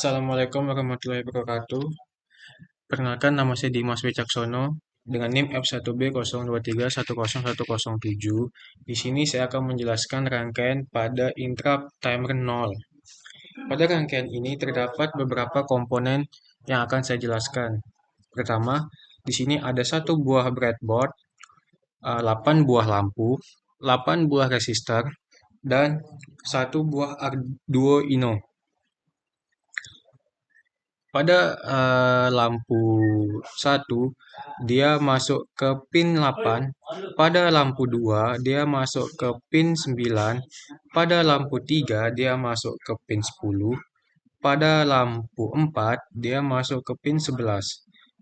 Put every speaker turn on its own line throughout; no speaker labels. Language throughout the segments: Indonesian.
Assalamualaikum warahmatullahi wabarakatuh. Perkenalkan, nama saya Dimas Wicaksono dengan NIM F1B023101007. Di sini saya akan menjelaskan rangkaian pada interrupt timer 0. Pada rangkaian ini terdapat beberapa komponen yang akan saya jelaskan. Pertama, di sini ada satu buah breadboard, 8 buah lampu, 8 buah resistor, dan satu buah Arduino. Pada lampu 1 dia masuk ke pin 8, pada lampu 2 dia masuk ke pin 9, pada lampu 3 dia masuk ke pin 10, pada lampu 4 dia masuk ke pin 11.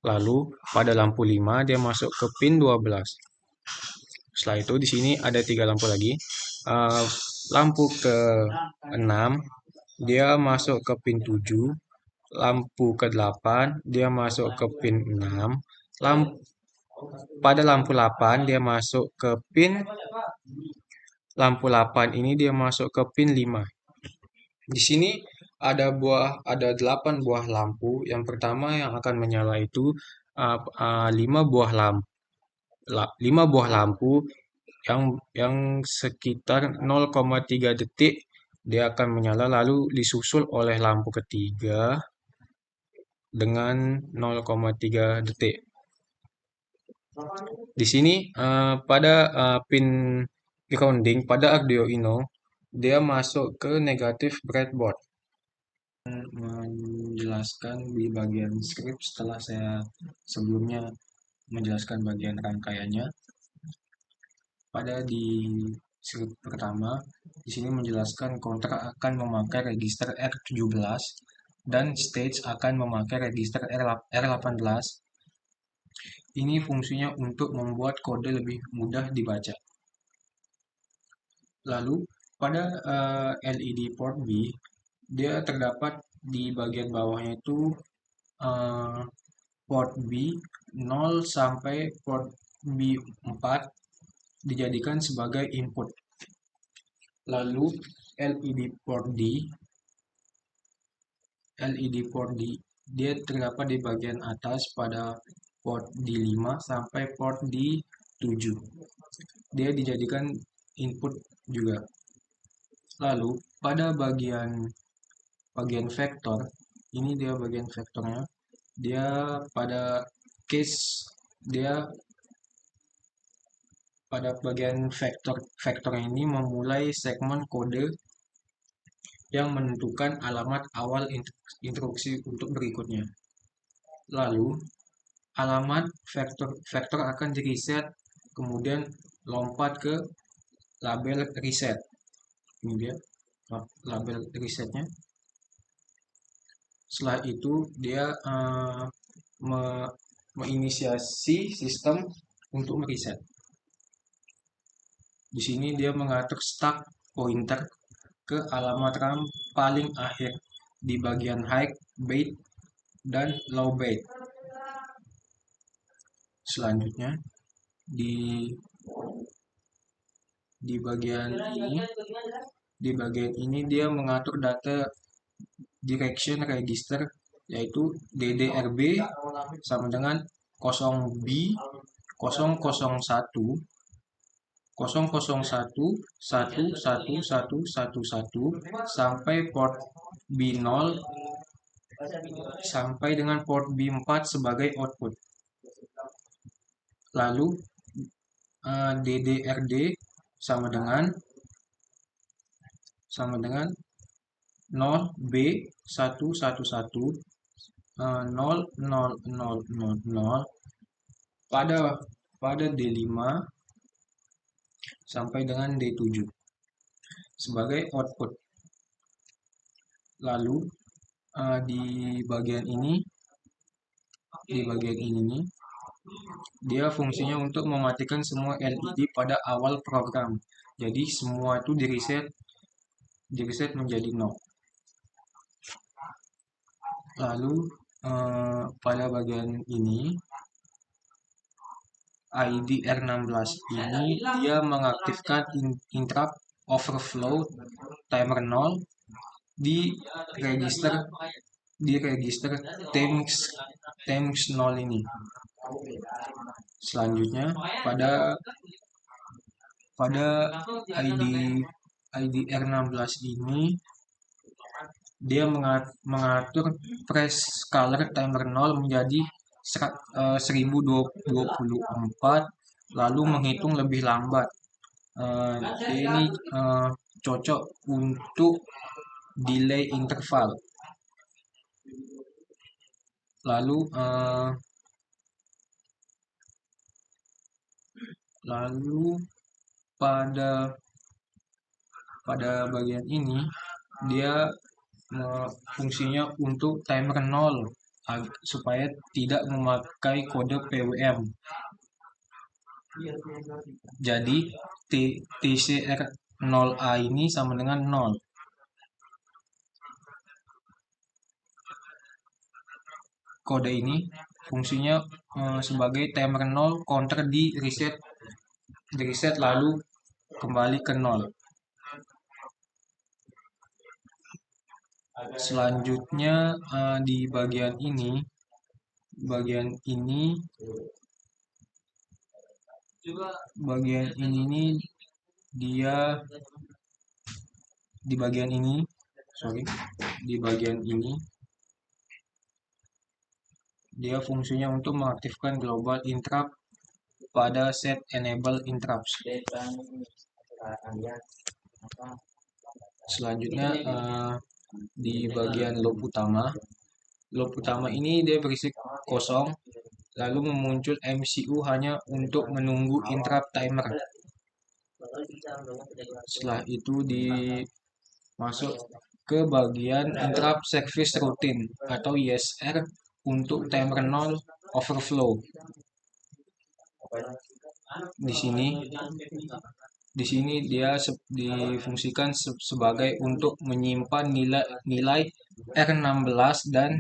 Lalu pada lampu 5 dia masuk ke pin 12. Setelah itu di sini ada 3 lampu lagi. Lampu ke 6 dia masuk ke pin 7. Lampu ke-8 dia masuk ke pin 6. Pada lampu 8 dia masuk ke pin lampu 8 ini dia masuk ke pin 5. Di sini ada 8 buah lampu. Yang pertama yang akan menyala itu 5 buah lampu 5 buah lampu yang sekitar 0,3 detik dia akan menyala, lalu disusul oleh lampu ketiga dengan 0,3 detik. Di sini pada pin grounding pada Arduino dia masuk ke negatif breadboard. Menjelaskan di bagian script setelah saya sebelumnya menjelaskan bagian rangkaiannya. Pada di script pertama, di sini menjelaskan counter akan memakai register R17 dan stage akan memakai register R18. Ini fungsinya untuk membuat kode lebih mudah dibaca. Lalu pada LED port B, dia terdapat di bagian bawahnya itu port B 0 sampai port B 4 dijadikan sebagai input. Lalu LED port D dia terdapat di bagian atas pada port D5 sampai port D7. Dia dijadikan input juga. Lalu pada bagian vektor, ini dia bagian vektornya. Dia pada bagian vektor ini memulai segmen kode yang menentukan alamat awal instruksi untuk berikutnya. Lalu alamat vektor akan di reset, kemudian lompat ke label reset. Ini dia label resetnya. Setelah itu dia menginisiasi sistem untuk mereset. Di sini dia mengatur stack pointer ke alamat RAM paling akhir di bagian high byte dan low byte. Selanjutnya di bagian ini dia mengatur data direction register, yaitu DDRB sama dengan 0B 001 001 1111 sampai port B0 sampai dengan port B4 sebagai output. Lalu DDRD sama dengan 0B 111 0000 pada D5 sampai dengan D7 sebagai output. Lalu di bagian ini dia fungsinya untuk mematikan semua LED pada awal program. Jadi semua itu di reset menjadi 0. Lalu pada bagian ini ID R16 ini dia mengaktifkan interrupt overflow timer 0 di register di register Thames Thames 0 ini. Selanjutnya pada pada ID IDR16 ini dia mengatur press color timer 0 menjadi 1024, lalu menghitung lebih lambat. Dia ini cocok untuk delay interval. Lalu pada bagian ini dia fungsinya untuk timer 0 supaya tidak memakai kode PWM. Jadi TCR0A ini sama dengan 0. Kode ini fungsinya sebagai timer 0, counter di reset lalu kembali ke 0. Selanjutnya di bagian ini nih dia di bagian ini dia fungsinya untuk mengaktifkan global interrupt pada set enable interrupts. Selanjutnya di bagian loop utama ini dia berisi kosong, lalu memuncul MCU hanya untuk menunggu interrupt timer. Setelah itu masuk ke bagian interrupt service routine atau ISR untuk timer 0 overflow. Di sini dia difungsikan sebagai untuk menyimpan nilai R16 dan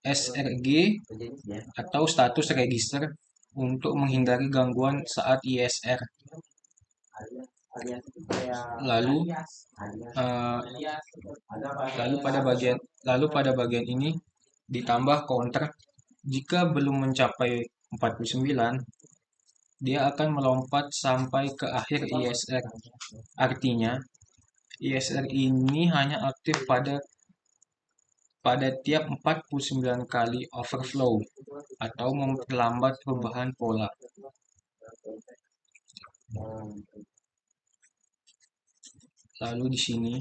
SRG atau status register untuk menghindari gangguan saat ISR. Lalu pada bagian ini ditambah counter jika belum mencapai 49, dia akan melompat sampai ke akhir ISR. Artinya, ISR ini hanya aktif pada tiap 49 kali overflow atau memperlambat perubahan pola. Lalu di sini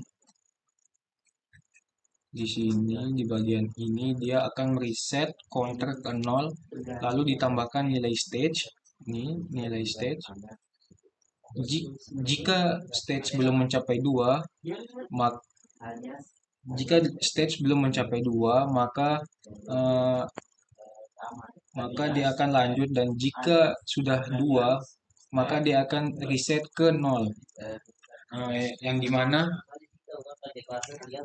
di bagian ini dia akan mereset counter ke 0, lalu ditambahkan nilai stage. Ini nilai stage. Jika stage belum mencapai 2, maka dia akan lanjut, dan jika sudah 2, maka dia akan reset ke 0.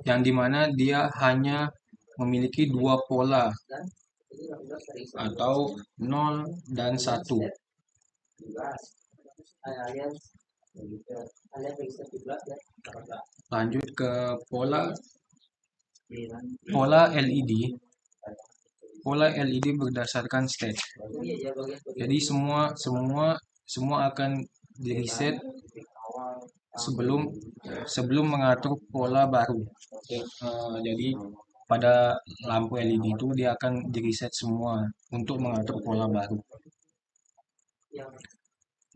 Yang dimana dia hanya memiliki 2 pola atau 0 dan 1. Lanjut ke pola LED. Pola LED berdasarkan stage. Jadi semua akan di reset sebelum mengatur pola baru. Jadi pada lampu LED itu dia akan di reset semua untuk mengatur pola baru.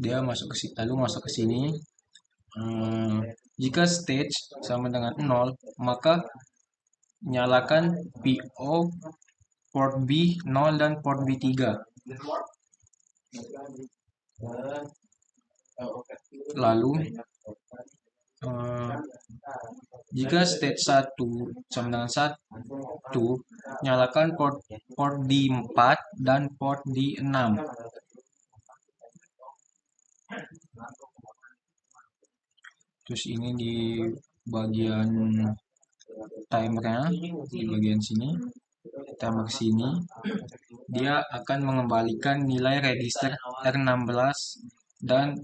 Dia masuk ke sini. Jika stage sama dengan 0, maka nyalakan PO, port B 0 dan port B 3. Lalu jika stage 1 sama dengan 1, nyalakan port D4 dan port D6. Terus ini di bagian timernya, di bagian sini, timer sini, dia akan mengembalikan nilai register R16 dan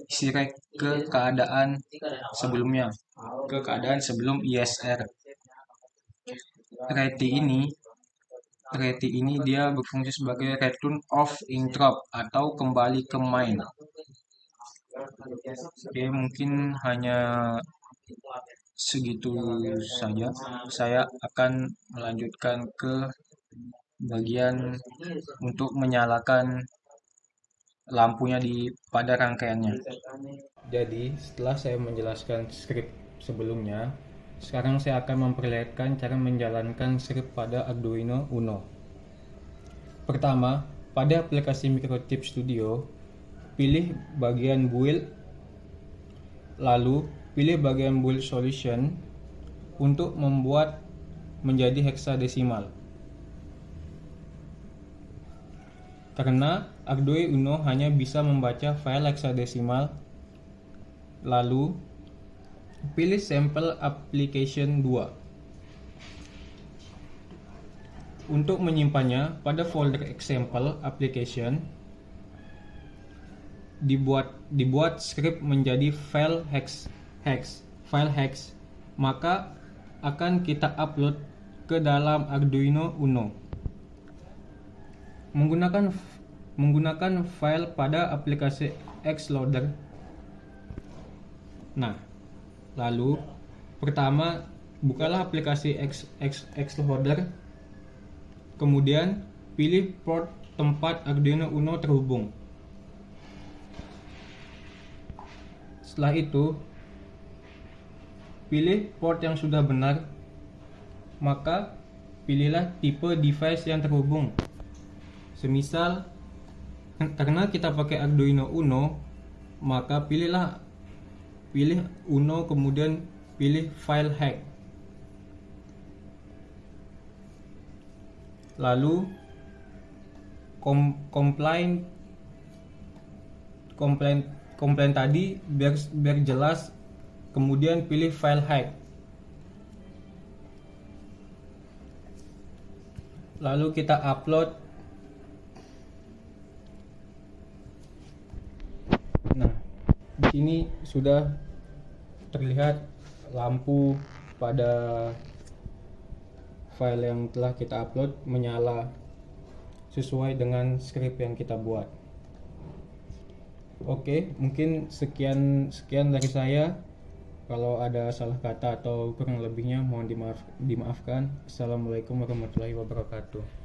sirek ke keadaan sebelumnya, ke keadaan sebelum ISR. Reti ini dia berfungsi sebagai return of interrupt atau kembali ke main. Oke, mungkin hanya segitu saja. Saya akan melanjutkan ke bagian untuk menyalakan lampunya pada rangkaiannya. Jadi, setelah saya menjelaskan script sebelumnya, sekarang saya akan memperlihatkan cara menjalankan script pada Arduino Uno. Pertama, pada aplikasi Microchip Studio, pilih bagian build, lalu pilih bagian build solution untuk membuat menjadi heksadesimal. Karena Arduino Uno hanya bisa membaca file heksadesimal, lalu pilih sampel application 2. Untuk menyimpannya pada folder example application, dibuat script menjadi file hex, maka akan kita upload ke dalam Arduino Uno menggunakan file pada aplikasi Xloader. Nah, lalu pertama bukalah aplikasi Xloader, kemudian pilih port tempat Arduino Uno terhubung. Setelah itu, pilih port yang sudah benar, maka pilihlah tipe device yang terhubung. Semisal, karena kita pakai Arduino Uno, maka pilih Uno, kemudian pilih file hack. Lalu komplain tadi biar jelas, kemudian pilih file hack. Lalu kita upload. Nah, di sini sudah terlihat lampu pada file yang telah kita upload menyala sesuai dengan script yang kita buat. Oke, mungkin sekian dari saya. Kalau ada salah kata atau kurang lebihnya mohon dimaafkan. Assalamualaikum warahmatullahi wabarakatuh.